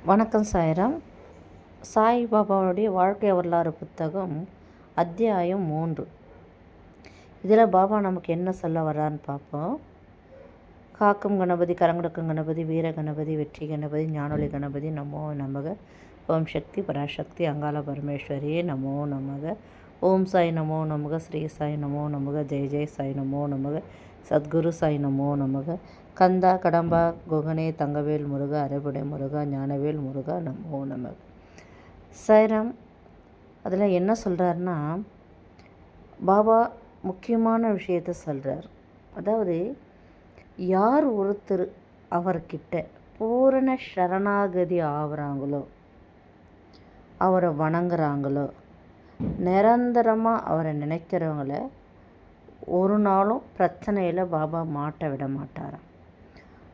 வணக்கம் சாய்ராம். சாய்பாபாவுடைய வாழ்க்கை வரலாறு புத்தகம் அத்தியாயம் 3. இதில் பாபா நமக்கு என்ன சொல்ல வர்றான்னு பார்ப்போம். காக்கும் கணபதி, கரங்கொடுக்கும் கணபதி, வீர கணபதி, வெற்றி கணபதி, ஞானொலி கணபதி, நமோ நமக. ஓம் சக்தி பராசக்தி அங்காள பரமேஸ்வரியே நமோ நமக. ஓம் சாய் நமோ நமக. ஸ்ரீ சாய் நமோ நமக. ஜெய் ஜெய் சாய் நமோ நமக. சத்குரு சாய் நமோ நமக. கந்தா கடம்பா குகனே தங்கவேல் முருகா, அரைபடை முருகா, ஞானவேல் முருகா, நமோ நமக. சாய்ராம் அதில் என்ன சொல்கிறாருன்னா, பாபா முக்கியமான விஷயத்த சொல்கிறார். அதாவது யார் ஒருத்தர் அவர்கிட்ட பூரண சரணாகதி ஆகுறாங்களோ, அவரை வணங்குறாங்களோ, நிரந்தரமாக அவரை நினைக்கிறவங்கள ஒரு நாளும் பிரச்சனையில் பாபா மாட்ட விட மாட்டாராம்.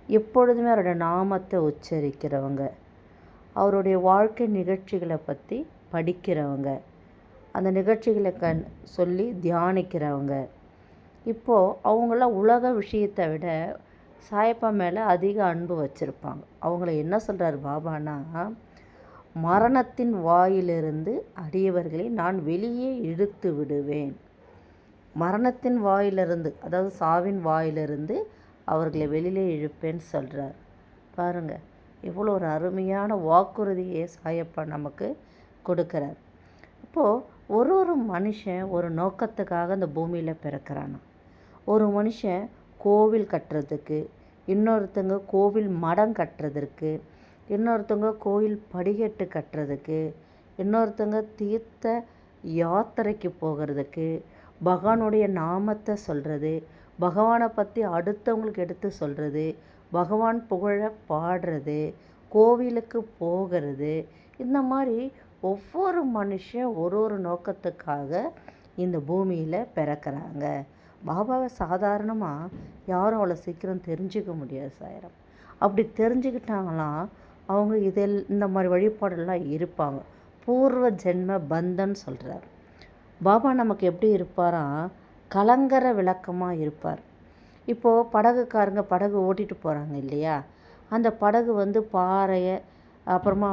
எப்பொழுதுமே அவருடைய நாமத்தை உச்சரிக்கிறவங்க, அவருடைய வாழ்க்கை நிகழ்ச்சிகளை பற்றி படிக்கிறவங்க, அந்த நிகழ்ச்சிகளை சொல்லி தியானிக்கிறவங்க, இப்போது அவங்களாம் உலக விஷயத்தை விட சாயப்பா மேலே அதிக அன்பு வச்சுருப்பாங்க. அவங்கள என்ன சொல்கிறார் பாபானா, மரணத்தின் வாயிலிருந்து அடியவர்களை நான் வெளியே இழுத்து விடுவேன். மரணத்தின் வாயிலிருந்து, அதாவது சாவின் வாயிலிருந்து அவர்களை வெளியிலே இழுப்பேன்னு சொல்கிறார். பாருங்கள், எவ்வளோ ஒரு அருமையான வாக்குறுதியை சாயப்பா நமக்கு கொடுக்குறார். இப்போது ஒரு மனுஷன் ஒரு நோக்கத்துக்காக இந்த பூமியில் பிறக்கிறானா. ஒரு மனுஷன் கோவில் கட்டுறதுக்கு, இன்னொருத்தங்க கோவில் மடம் கட்டுறதுக்கு, இன்னொருத்தவங்க கோயில் படிக்கட்டு கட்டுறதுக்கு, இன்னொருத்தங்க தீர்த்த யாத்திரைக்கு போகிறதுக்கு, பகவானுடைய நாமத்தை சொல்கிறது, பகவானை பற்றி அடுத்தவங்களுக்கு எடுத்து சொல்கிறது, பகவான் புகழ பாடுறது, கோவிலுக்கு போகிறது, இந்த மாதிரி ஒவ்வொரு மனுஷன் ஒரு நோக்கத்துக்காக இந்த பூமியில் பிறக்கிறாங்க. பாபாவை சாதாரணமாக யாரும் அவ்வளோ சீக்கிரம் தெரிஞ்சுக்க முடியாது சாயிரம். அப்படி தெரிஞ்சுக்கிட்டாங்களாம் அவங்க இந்த மாதிரி வழிபாடெல்லாம் இருப்பாங்க. பூர்வ ஜென்ம பந்தன் சொல்கிறார். பாபா நமக்கு எப்படி இருப்பாராம், கலங்கர விளக்கமாக இருப்பார். இப்போது படகுக்காரங்க படகு ஓட்டிகிட்டு போகிறாங்க இல்லையா, அந்த படகு பாறையை அப்புறமா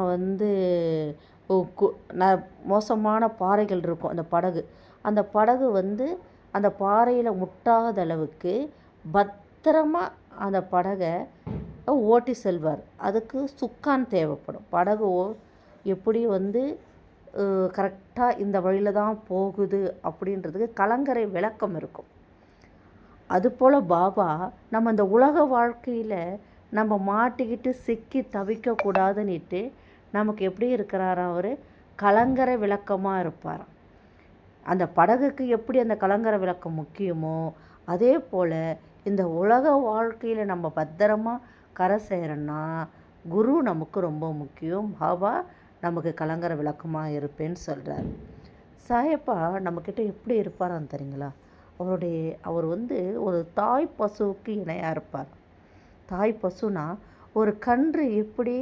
மோசமான பாறைகள் இருக்கும் அந்த படகு அந்த பாறையில் முட்டாத அளவுக்கு பத்திரமாக அந்த படகை ஓட்டி செல்வார். அதுக்கு சுக்கான் தேவைப்படும். படகு எப்படி கரெக்டாக இந்த வழியில் தான் போகுது அப்படின்றதுக்கு கலங்கரை விளக்கம் இருக்கும். அதுபோல் பாபா நம்ம இந்த உலக வாழ்க்கையில் நம்ம மாட்டிக்கிட்டு சிக்கி தவிக்கக்கூடாதுன்னுட்டு நமக்கு எப்படி இருக்கிறாராம், அவர் கலங்கரை விளக்கமாக இருப்பாராம். அந்த படகுக்கு எப்படி அந்த கலங்கரை விளக்கம் முக்கியமோ, அதே போல் இந்த உலக வாழ்க்கையில் நம்ம பத்திரமாக கரை சேரன்னா குரு நமக்கு ரொம்ப முக்கியம். பாபா நமக்கு கலங்கரை விளக்கமாக இருப்பேன்னு சொல்கிறார். சாயப்பா நம்மக்கிட்ட எப்படி இருப்பாரான்னு தெரியுங்களா, அவர் ஒரு தாய் பசுவுக்கு இணையாக இருப்பார். தாய் பசுனா ஒரு கன்று எப்படி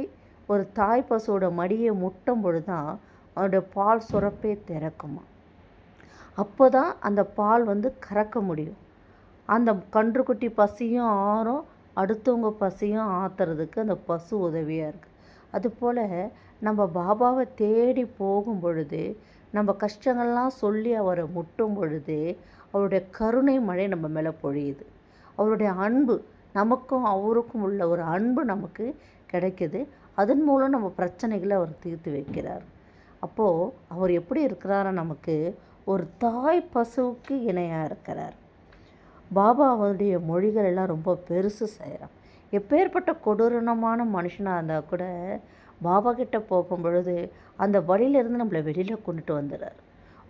ஒரு தாய் பசுவோட மடியை முட்டும் பொழுது தான் அவருடைய பால் சுரப்பே திறக்குமா. அப்போ தான் அந்த பால் கறக்க முடியும். அந்த கன்றுக்குட்டி பசியும் ஆறும், அடுத்தவங்க பசியும் ஆற்றுறதுக்கு அந்த பசு உதவியாக இருக்குது. அதுபோல் நம்ம பாபாவை தேடி போகும் பொழுது, நம்ம கஷ்டங்கள்லாம் சொல்லி அவரை முட்டும் பொழுது அவருடைய கருணை மழை நம்ம மேலே பொழியுது. அவருடைய அன்பு, நமக்கும் அவருக்கும் உள்ள ஒரு அன்பு நமக்கு கிடைக்குது. அதன் மூலம் நம்ம பிரச்சனைகளை அவர் தீர்த்து வைக்கிறார். அப்போது அவர் எப்படி இருக்கிறாரா, நமக்கு ஒரு தாய் பசுவுக்கு இணையாக இருக்கிறார். பாபா அவருடைய மொழிகள் எல்லாம் ரொம்ப பெருசு செய்கிறார். எப்பேற்பட்ட கொடூரமான மனுஷனாக இருந்தால் கூட பாபா கிட்ட போகும் பொழுது அந்த வழியிலேருந்து நம்மளை வெளியில் கொண்டுட்டு வந்துடுறார்.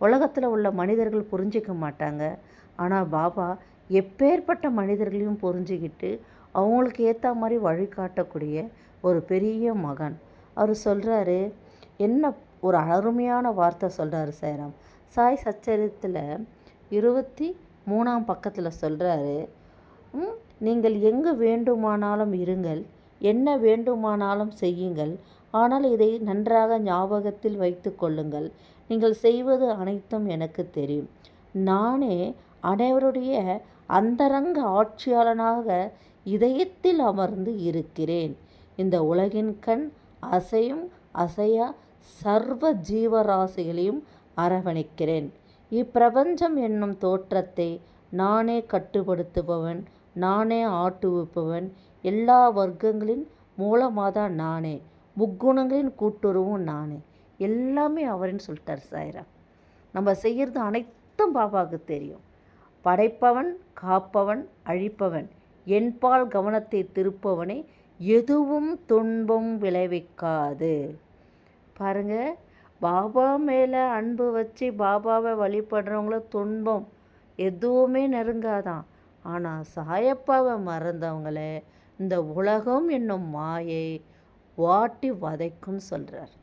உலகத்தில் உள்ள மனிதர்கள் புரிஞ்சிக்க மாட்டாங்க. ஆனால் பாபா எப்பேற்பட்ட மனிதர்களையும் புரிஞ்சிக்கிட்டு அவங்களுக்கு ஏற்ற மாதிரி வழிகாட்டக்கூடிய ஒரு பெரிய மகன். அவர் சொல்கிறாரு, என்ன ஒரு அருமையான வார்த்தை சொல்கிறாரு சாய்ராம். சாய் சச்சரித்தில் 23ஆம் பக்கத்தில் சொல்கிறாரு, நீங்கள் எங்கு வேண்டுமானாலும் இருங்கள், என்ன வேண்டுமானாலும் செய்யுங்கள், ஆனால் இதை நன்றாக ஞாபகத்தில் வைத்து கொள்ளுங்கள். நீங்கள் செய்வது அனைத்தும் எனக்கு தெரியும். நானே அனைவருடைய அந்தரங்க ஆட்சியாளனாக இதயத்தில் அமர்ந்து இருக்கிறேன். இந்த உலகின் கண் அசையும் அசையா சர்வ ஜீவராசிகளையும் அரவணைக்கிறேன். இப்பிரபஞ்சம் என்னும் தோற்றத்தை நானே கட்டுப்படுத்துபவன், நானே ஆட்டுவிப்பவன். எல்லா வர்க்கங்களின் மூலமாதான் நானே, முக்குணங்களின் கூட்டுறவும் நானே. எல்லாமே அவருன்னு சொல்லிட்டார் சாய்ராம். நம்ம செய்கிறது அனைத்தும் பாபாவுக்கு தெரியும். படைப்பவன், காப்பவன், அழிப்பவன், என்பால் கவனத்தை திருப்பவனை எதுவும் துன்பம் விளைவிக்காது. பாருங்க, பாபா மேலே அன்பு வச்சு பாபாவை வழிபடுறவங்கள துன்பம் எதுவுமே நெருங்காதான். ஆனால் சாயப்பாவை மறந்தவங்கள இந்த உலகம் என்னும் மாயை வாட்டி வதைக்கும்னு சொல்கிறார்.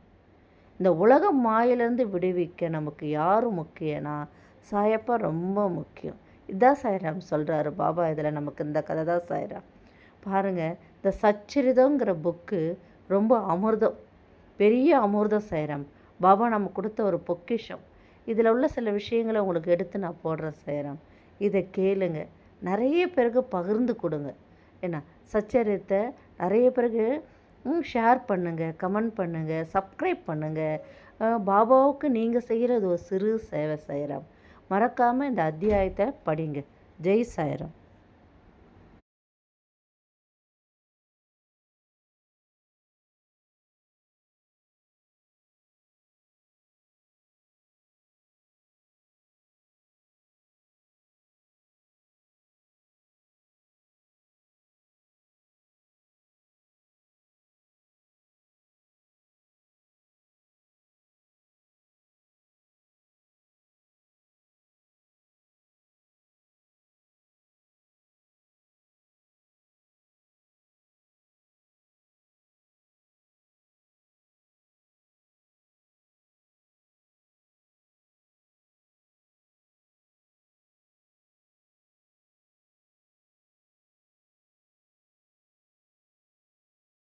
இந்த உலக மாயிலேருந்து விடுவிக்க நமக்கு யார் முக்கியம்னா சாயப்பா ரொம்ப முக்கியம். இதுதான் சாய்ராம் சொல்கிறாரு பாபா. இதில் நமக்கு இந்த கதை தான் சாய்ராம். பாருங்கள், இந்த சச்சரிதங்கிற புக்கு ரொம்ப அமிர்தம், பெரிய அமிர்தம் சாய்ராம். பாபா நம்ம கொடுத்த ஒரு பொக்கிஷம். இதில் உள்ள சில விஷயங்களை உங்களுக்கு எடுத்து நான் போடுறேன் சாய்ராம். இதை கேளுங்க, நிறைய பேருக்கு பகிர்ந்து கொடுங்க. ஏன்னா சச்சரித்தை நிறைய பேருக்கு ஷேர் பண்ணுங்கள், கமெண்ட் பண்ணுங்கள், சப்ஸ்கிரைப் பண்ணுங்கள். பாபாவுக்கு நீங்கள் செய்கிறது ஒரு சிறு சேவை சாய்ராம். மறக்காமல் இந்த அத்தியாயத்தை படிங்க. ஜெய் சாய்ராம்.